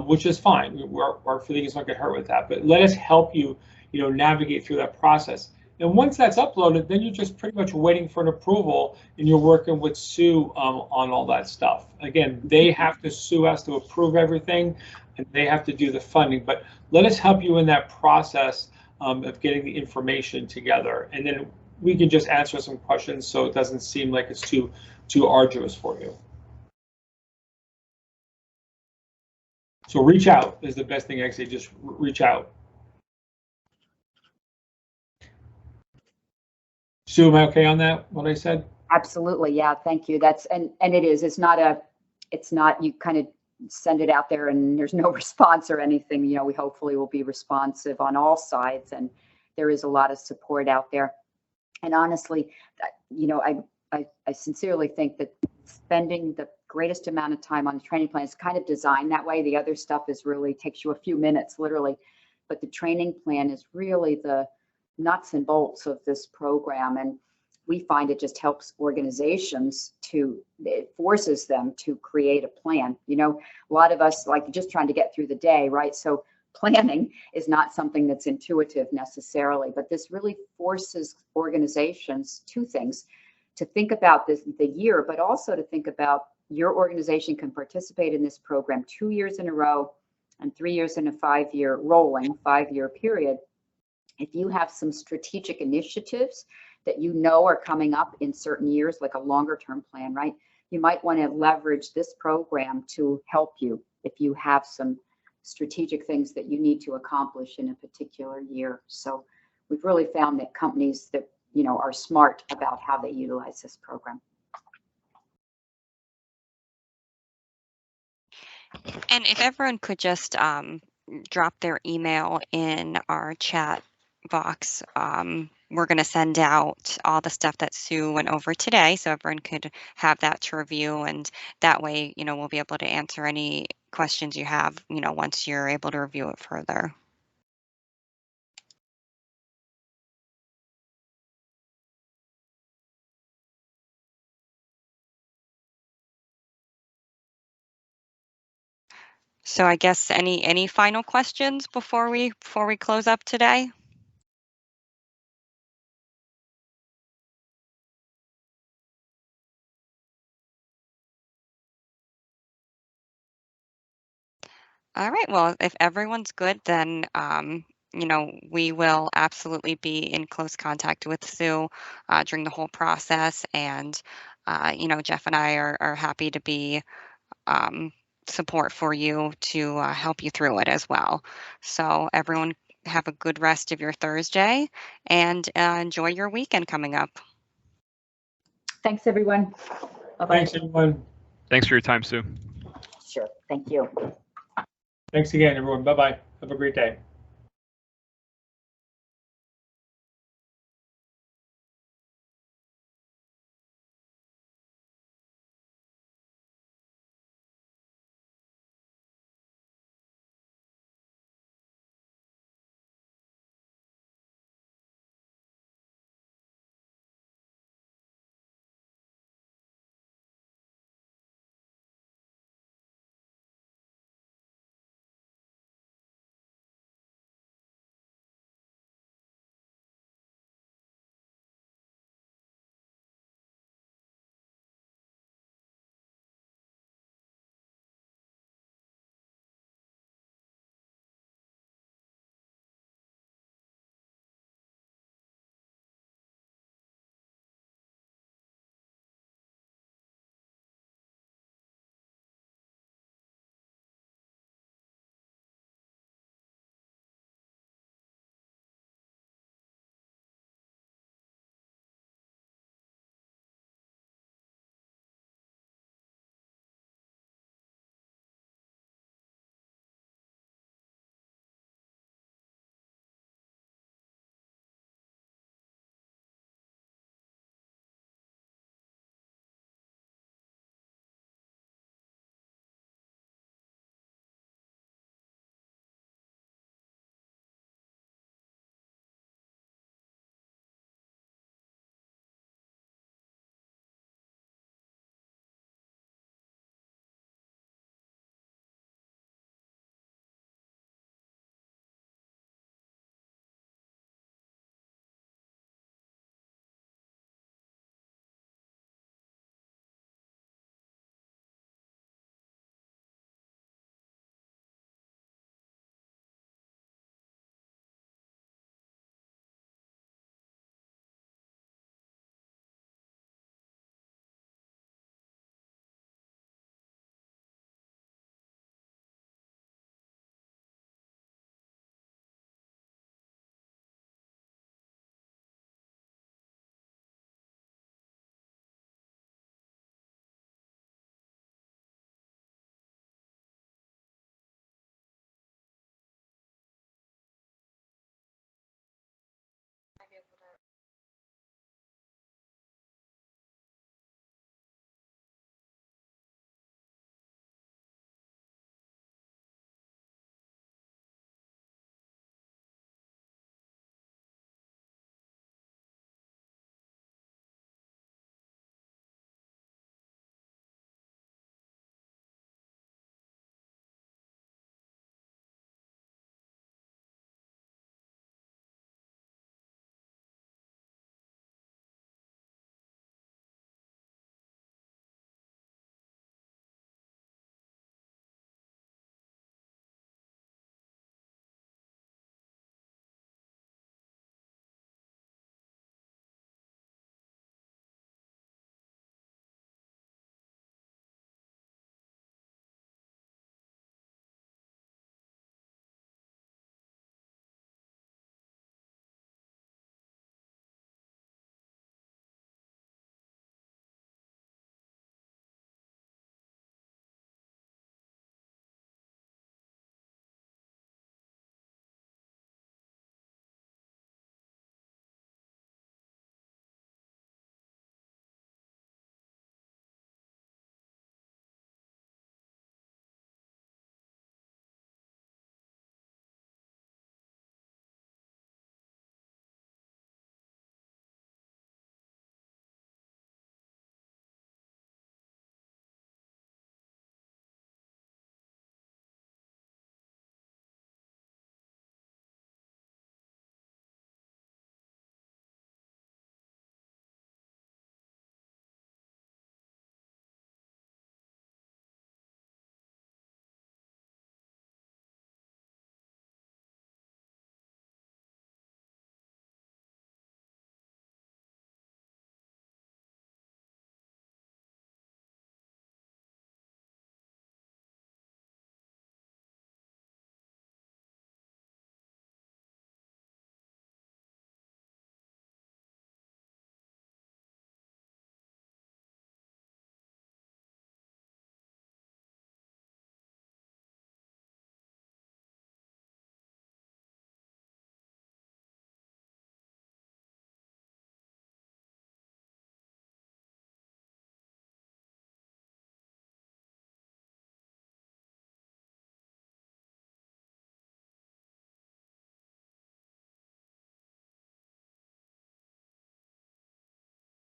Speaker 2: which is fine. Our feelings don't get hurt with that. But let us help you, navigate through that process. And once that's uploaded, then you're just pretty much waiting for an approval, and you're working with Sue on all that stuff. Again, they have to sue us to approve everything, and they have to do the funding. But let us help you in that process of getting the information together, and then we can just answer some questions so it doesn't seem like it's too arduous for you. So reach out is the best thing I can say. Just reach out. Sue, am I okay on that, what I said?
Speaker 3: Absolutely. Yeah. Thank you. That's, and it is, it's not, you kind of send it out there and there's no response or anything. You know, we hopefully will be responsive on all sides, and there is a lot of support out there. And honestly, you know, I sincerely think that spending the greatest amount of time on the training plan is kind of designed that way. The other stuff is really takes you a few minutes, literally, but the training plan is really the nuts and bolts of this program. And we find it just helps organizations it forces them to create a plan. You know, a lot of us like just trying to get through the day, right? So planning is not something that's intuitive necessarily, but this really forces organizations two things: to think about the year, but also to think about your organization can participate in this program 2 years in a row and 3 years in a 5-year rolling 5-year period. If you have some strategic initiatives that you know are coming up in certain years, like a longer term plan, right? You might want to leverage this program to help you if you have some strategic things that you need to accomplish in a particular year. So we've really found that companies that, you know, are smart about how they utilize this program.
Speaker 1: And if everyone could just drop their email in our chat box, we're going to send out all the stuff that Sue went over today, so everyone could have that to review, and that way, you know, we'll be able to answer any questions you have, you know, once you're able to review it further. So I guess any final questions before we close up today? All right. Well, if everyone's good, then you know, we will absolutely be in close contact with Sue during the whole process, and you know, Jeff and I are happy to be support for you to help you through it as well. So everyone have a good rest of your Thursday, and enjoy your weekend coming up.
Speaker 3: Thanks, everyone. Bye-bye.
Speaker 2: Thanks, everyone.
Speaker 4: Thanks for your time, Sue.
Speaker 3: Sure. Thank you.
Speaker 2: Thanks again, everyone. Bye-bye. Have a great day.